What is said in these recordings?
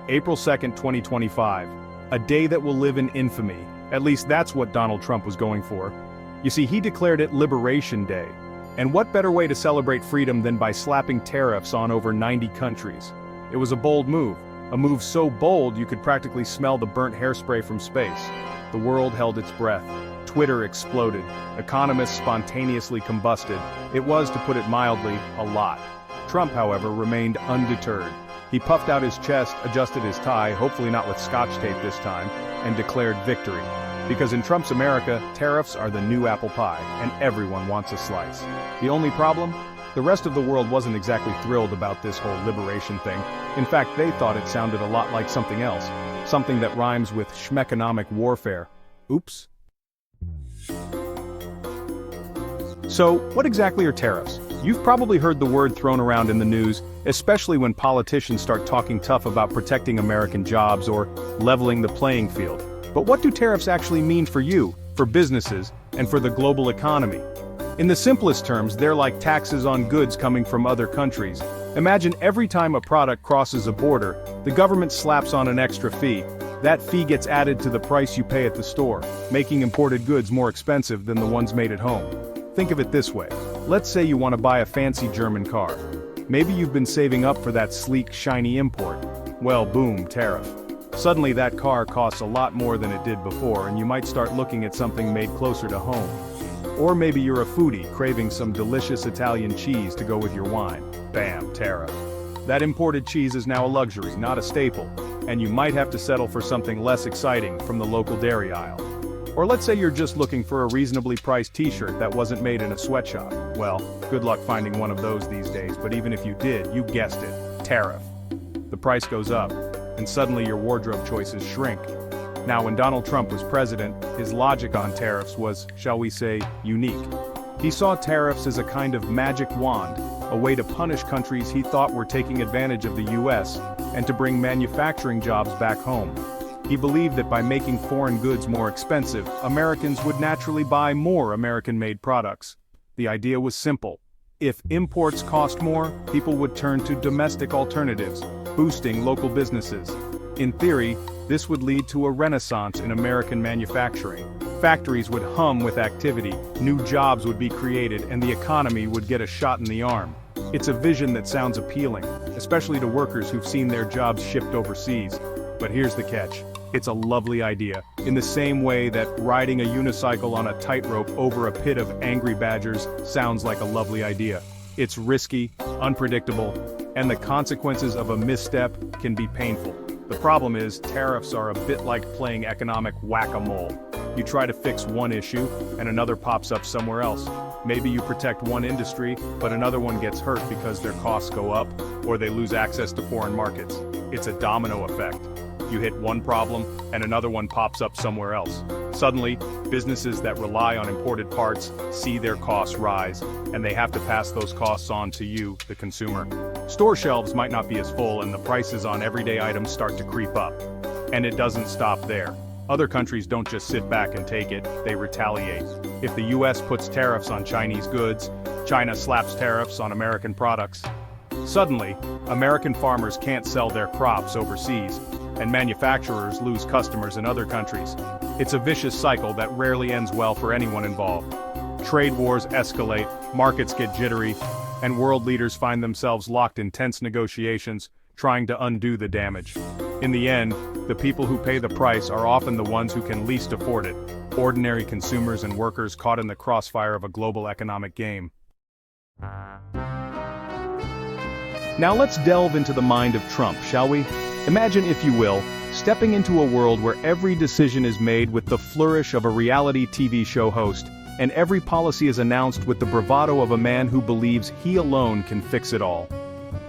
April 2nd, 2025. A day that will live in infamy. At least that's what Donald Trump was going for. You see, he declared it Liberation Day. And what better way to celebrate freedom than by slapping tariffs on over 90 countries? It was a bold move. A move so bold you could practically smell the burnt hairspray from space. The world held its breath. Twitter exploded. Economists spontaneously combusted. It was, to put it mildly, a lot. Trump, however, remained undeterred. He puffed out his chest, adjusted his tie, hopefully not with scotch tape this time, and declared victory. Because in Trump's America, tariffs are the new apple pie, and everyone wants a slice. The only problem? The rest of the world wasn't exactly thrilled about this whole liberation thing. In fact, they thought it sounded a lot like something else. Something that rhymes with schmeconomic warfare. Oops. So, what exactly are tariffs? You've probably heard the word thrown around in the news, especially when politicians start talking tough about protecting American jobs or leveling the playing field. But what do tariffs actually mean for you, for businesses, and for the global economy? In the simplest terms, they're like taxes on goods coming from other countries. Imagine every time a product crosses a border, the government slaps on an extra fee. That fee gets added to the price you pay at the store, making imported goods more expensive than the ones made at home. Think of it this way. Let's say you want to buy a fancy German car. Maybe you've been saving up for that sleek, shiny import. Well, boom, tariff. Suddenly that car costs a lot more than it did before, and you might start looking at something made closer to home. Or maybe you're a foodie craving some delicious Italian cheese to go with your wine. Bam, tariff. That imported cheese is now a luxury, not a staple, and you might have to settle for something less exciting from the local dairy aisle. Or let's say you're just looking for a reasonably priced t-shirt that wasn't made in a sweatshop. Well, good luck finding one of those these days, but even if you did, you guessed it, tariff. The price goes up, and suddenly your wardrobe choices shrink. Now, when Donald Trump was president, his logic on tariffs was, shall we say, unique. He saw tariffs as a kind of magic wand, a way to punish countries he thought were taking advantage of the US, and to bring manufacturing jobs back home. He believed that by making foreign goods more expensive, Americans would naturally buy more American-made products. The idea was simple. If imports cost more, people would turn to domestic alternatives, boosting local businesses. In theory, this would lead to a renaissance in American manufacturing. Factories would hum with activity, new jobs would be created, and the economy would get a shot in the arm. It's a vision that sounds appealing, especially to workers who've seen their jobs shipped overseas. But here's the catch. It's a lovely idea, in the same way that riding a unicycle on a tightrope over a pit of angry badgers sounds like a lovely idea. It's risky, unpredictable, and the consequences of a misstep can be painful. The problem is, tariffs are a bit like playing economic whack-a-mole. You try to fix one issue, and another pops up somewhere else. Maybe you protect one industry, but another one gets hurt because their costs go up, or they lose access to foreign markets. It's a domino effect. You hit one problem, and another one pops up somewhere else. Suddenly, businesses that rely on imported parts see their costs rise, and they have to pass those costs on to you, the consumer. Store shelves might not be as full, and the prices on everyday items start to creep up. And it doesn't stop there. Other countries don't just sit back and take it, they retaliate. If the US puts tariffs on Chinese goods, China slaps tariffs on American products. Suddenly, American farmers can't sell their crops overseas, and manufacturers lose customers in other countries. It's a vicious cycle that rarely ends well for anyone involved. Trade wars escalate, markets get jittery, and world leaders find themselves locked in tense negotiations, trying to undo the damage. In the end, the people who pay the price are often the ones who can least afford it, ordinary consumers and workers caught in the crossfire of a global economic game. Now let's delve into the mind of Trump, shall we? Imagine, if you will, stepping into a world where every decision is made with the flourish of a reality TV show host, and every policy is announced with the bravado of a man who believes he alone can fix it all.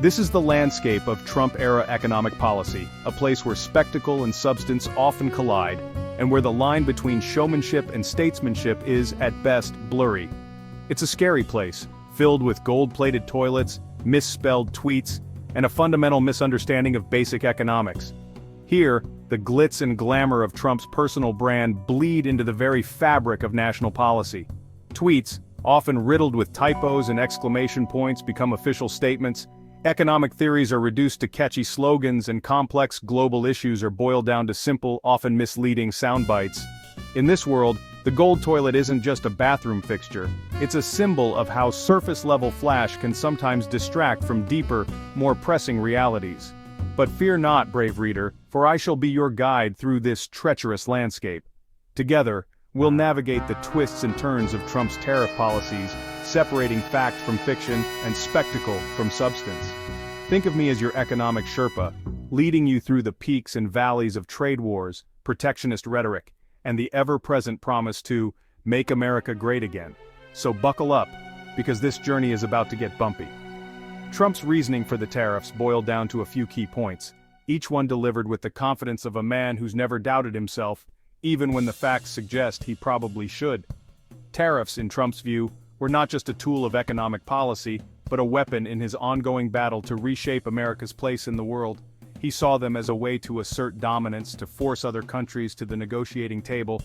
This is the landscape of Trump-era economic policy, a place where spectacle and substance often collide, and where the line between showmanship and statesmanship is, at best, blurry. It's a scary place, filled with gold-plated toilets, misspelled tweets, and a fundamental misunderstanding of basic economics. Here, the glitz and glamour of Trump's personal brand bleed into the very fabric of national policy. Tweets, often riddled with typos and exclamation points, become official statements, Economic theories are reduced to catchy slogans, and complex global issues are boiled down to simple, often misleading sound bites. In this world, the gold toilet isn't just a bathroom fixture, it's a symbol of how surface-level flash can sometimes distract from deeper, more pressing realities. But fear not, brave reader, for I shall be your guide through this treacherous landscape. Together, we'll navigate the twists and turns of Trump's tariff policies, separating fact from fiction and spectacle from substance. Think of me as your economic Sherpa, leading you through the peaks and valleys of trade wars, protectionist rhetoric, and the ever-present promise to make America great again. So buckle up, because this journey is about to get bumpy. Trump's reasoning for the tariffs boiled down to a few key points, each one delivered with the confidence of a man who's never doubted himself, even when the facts suggest he probably should. Tariffs, in Trump's view, were not just a tool of economic policy, but a weapon in his ongoing battle to reshape America's place in the world. He saw them as a way to assert dominance, to force other countries to the negotiating table,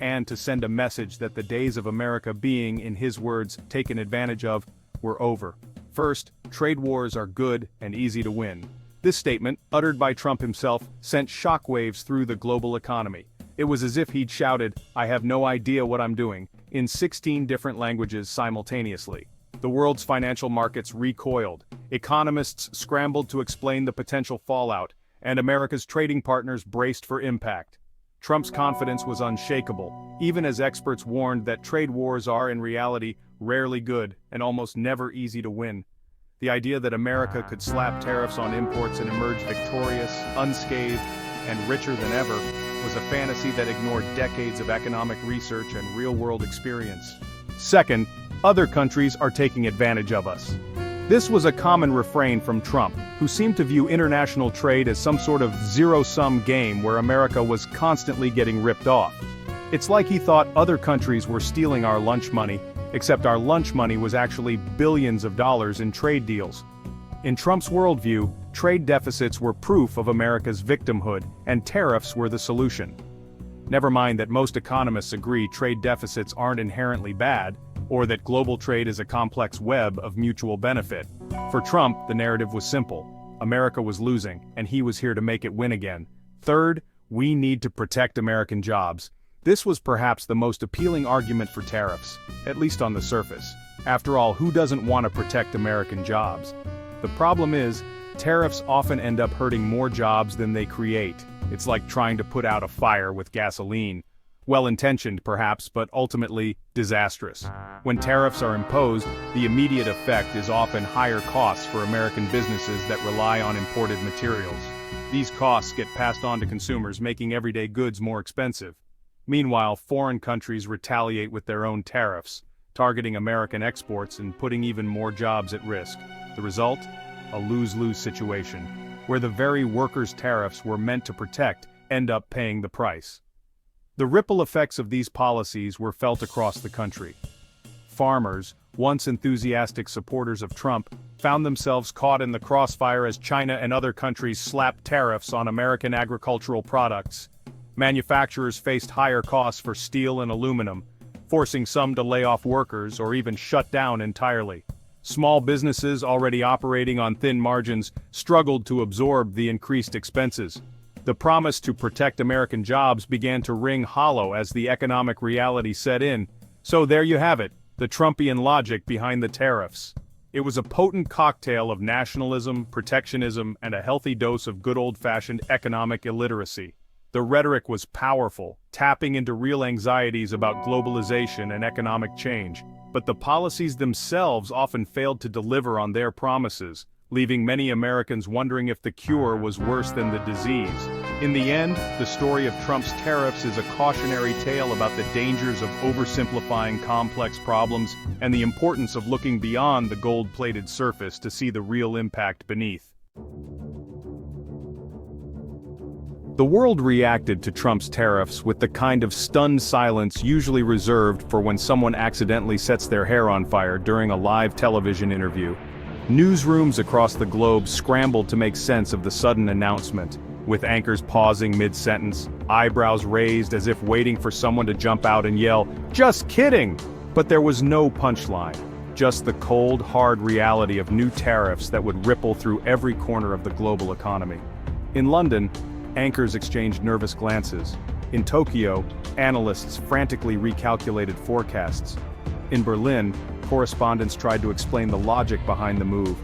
and to send a message that the days of America being, in his words, taken advantage of, were over. First, trade wars are good and easy to win. This statement, uttered by Trump himself, sent shockwaves through the global economy. It was as if he'd shouted, "I have no idea what I'm doing," in 16 different languages simultaneously. The world's financial markets recoiled, economists scrambled to explain the potential fallout, and America's trading partners braced for impact. Trump's confidence was unshakable, even as experts warned that trade wars are in reality rarely good and almost never easy to win. The idea that America could slap tariffs on imports and emerge victorious, unscathed, and richer than ever was a fantasy that ignored decades of economic research and real-world experience. Second, other countries are taking advantage of us. This was a common refrain from Trump, who seemed to view international trade as some sort of zero-sum game where America was constantly getting ripped off. It's like he thought other countries were stealing our lunch money, except our lunch money was actually billions of dollars in trade deals. In Trump's worldview, trade deficits were proof of America's victimhood, and tariffs were the solution. Never mind that most economists agree trade deficits aren't inherently bad, or that global trade is a complex web of mutual benefit. For Trump, the narrative was simple. America was losing, and he was here to make it win again. Third, we need to protect American jobs. This was perhaps the most appealing argument for tariffs, at least on the surface. After all, who doesn't want to protect American jobs? The problem is, tariffs often end up hurting more jobs than they create. It's like trying to put out a fire with gasoline. Well-intentioned, perhaps, but ultimately disastrous. When tariffs are imposed, the immediate effect is often higher costs for American businesses that rely on imported materials. These costs get passed on to consumers, making everyday goods more expensive. Meanwhile, foreign countries retaliate with their own tariffs, targeting American exports and putting even more jobs at risk. The result? A lose-lose situation, where the very workers' tariffs were meant to protect end up paying the price. The ripple effects of these policies were felt across the country. Farmers, once enthusiastic supporters of Trump, found themselves caught in the crossfire as China and other countries slapped tariffs on American agricultural products. Manufacturers faced higher costs for steel and aluminum, forcing some to lay off workers or even shut down entirely. Small businesses already operating on thin margins struggled to absorb the increased expenses. The promise to protect American jobs began to ring hollow as the economic reality set in. So there you have it, the Trumpian logic behind the tariffs. It was a potent cocktail of nationalism, protectionism, and a healthy dose of good old-fashioned economic illiteracy. The rhetoric was powerful, tapping into real anxieties about globalization and economic change. But the policies themselves often failed to deliver on their promises, leaving many Americans wondering if the cure was worse than the disease. In the end, the story of Trump's tariffs is a cautionary tale about the dangers of oversimplifying complex problems and the importance of looking beyond the gold-plated surface to see the real impact beneath. The world reacted to Trump's tariffs with the kind of stunned silence usually reserved for when someone accidentally sets their hair on fire during a live television interview. Newsrooms across the globe scrambled to make sense of the sudden announcement, with anchors pausing mid-sentence, eyebrows raised as if waiting for someone to jump out and yell, "Just kidding!" But there was no punchline. just the cold, hard reality of new tariffs that would ripple through every corner of the global economy. In London, anchors exchanged nervous glances. In Tokyo, analysts frantically recalculated forecasts. In Berlin, correspondents tried to explain the logic behind the move,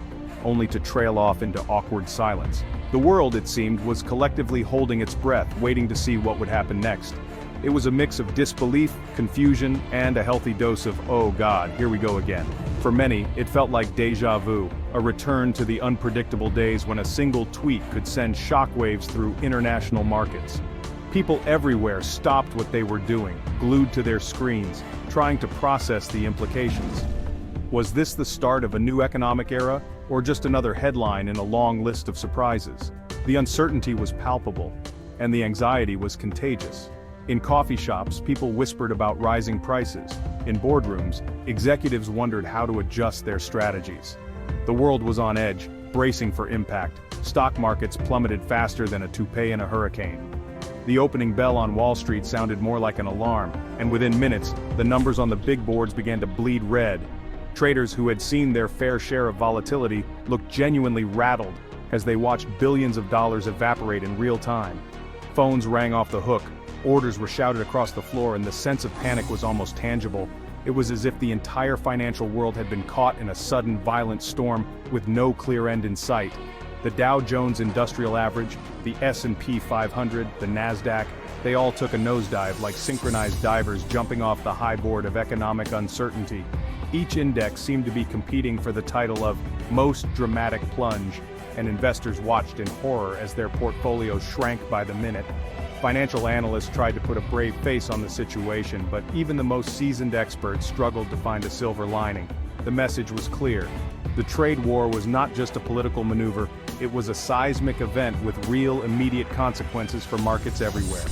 only to trail off into awkward silence. The world, it seemed, was collectively holding its breath, waiting to see what would happen next. It was a mix of disbelief, confusion, and a healthy dose of, oh God, here we go again. For many, it felt like déjà vu, a return to the unpredictable days when a single tweet could send shockwaves through international markets. People everywhere stopped what they were doing, glued to their screens, trying to process the implications. Was this the start of a new economic era, or just another headline in a long list of surprises? The uncertainty was palpable, and the anxiety was contagious. In coffee shops, people whispered about rising prices. In boardrooms, executives wondered how to adjust their strategies. The world was on edge, bracing for impact. Stock markets plummeted faster than a toupee in a hurricane. The opening bell on Wall Street sounded more like an alarm, and within minutes, the numbers on the big boards began to bleed red. Traders who had seen their fair share of volatility looked genuinely rattled as they watched billions of dollars evaporate in real time. Phones rang off the hook, orders were shouted across the floor, and the sense of panic was almost tangible. It was as if the entire financial world had been caught in a sudden violent storm with no clear end in sight. The Dow Jones Industrial Average, the S&P 500, the Nasdaq, they all took a nosedive like synchronized divers jumping off the high board of economic uncertainty. Each index seemed to be competing for the title of most dramatic plunge, and investors watched in horror as their portfolios shrank by the minute. Financial analysts tried to put a brave face on the situation, but even the most seasoned experts struggled to find a silver lining. The message was clear. The trade war was not just a political maneuver, it was a seismic event with real, immediate consequences for markets everywhere.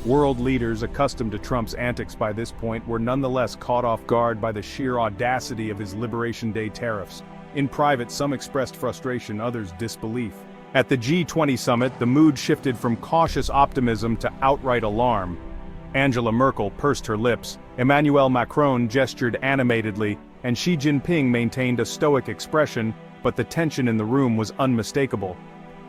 World leaders accustomed to Trump's antics by this point were nonetheless caught off guard by the sheer audacity of his Liberation Day tariffs. In private, some expressed frustration, others disbelief. At the G20 summit, the mood shifted from cautious optimism to outright alarm. Angela Merkel pursed her lips, Emmanuel Macron gestured animatedly, and Xi Jinping maintained a stoic expression, but the tension in the room was unmistakable.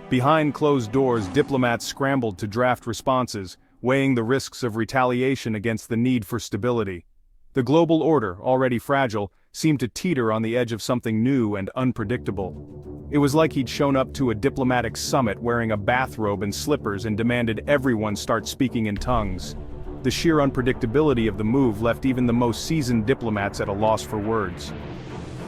Behind closed doors, diplomats scrambled to draft responses, weighing the risks of retaliation against the need for stability. The global order, already fragile, seemed to teeter on the edge of something new and unpredictable. It was like he'd shown up to a diplomatic summit wearing a bathrobe and slippers and demanded everyone start speaking in tongues. The sheer unpredictability of the move left even the most seasoned diplomats at a loss for words.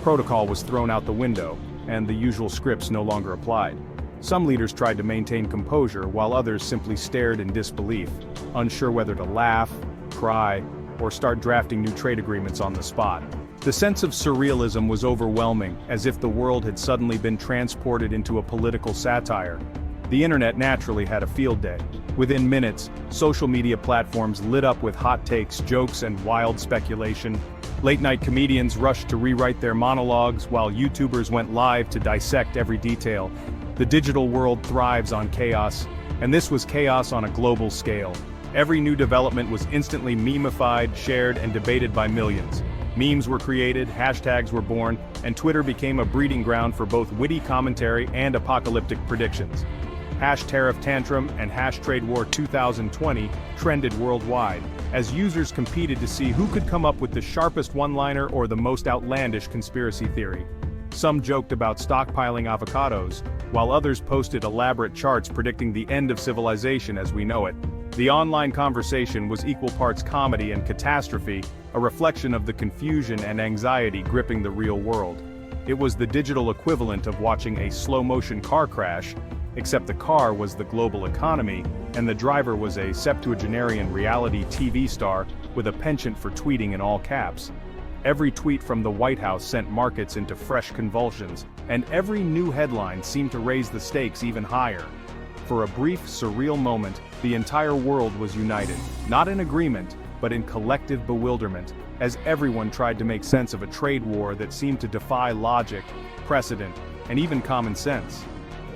Protocol was thrown out the window, and the usual scripts no longer applied. Some leaders tried to maintain composure, while others simply stared in disbelief, unsure whether to laugh, cry, or start drafting new trade agreements on the spot. The sense of surrealism was overwhelming, as if the world had suddenly been transported into a political satire. The internet naturally had a field day. Within minutes, social media platforms lit up with hot takes, jokes, and wild speculation. Late-night comedians rushed to rewrite their monologues, while YouTubers went live to dissect every detail. The digital world thrives on chaos, and this was chaos on a global scale. Every new development was instantly memified, shared, and debated by millions. Memes were created, hashtags were born, and Twitter became a breeding ground for both witty commentary and apocalyptic predictions. #Tariff Tantrum and #TradeWar 2020 trended worldwide, as users competed to see who could come up with the sharpest one-liner or the most outlandish conspiracy theory. Some joked about stockpiling avocados, while others posted elaborate charts predicting the end of civilization as we know it. The online conversation was equal parts comedy and catastrophe, a reflection of the confusion and anxiety gripping the real world. It was the digital equivalent of watching a slow-motion car crash, except the car was the global economy, and the driver was a septuagenarian reality TV star with a penchant for tweeting in all caps. Every tweet from the White House sent markets into fresh convulsions, and every new headline seemed to raise the stakes even higher. For a brief, surreal moment, the entire world was united, not in agreement, but in collective bewilderment, as everyone tried to make sense of a trade war that seemed to defy logic, precedent, and even common sense.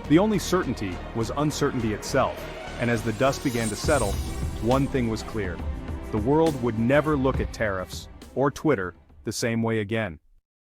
The only certainty was uncertainty itself, and as the dust began to settle, one thing was clear: the world would never look at tariffs, or Twitter, the same way again.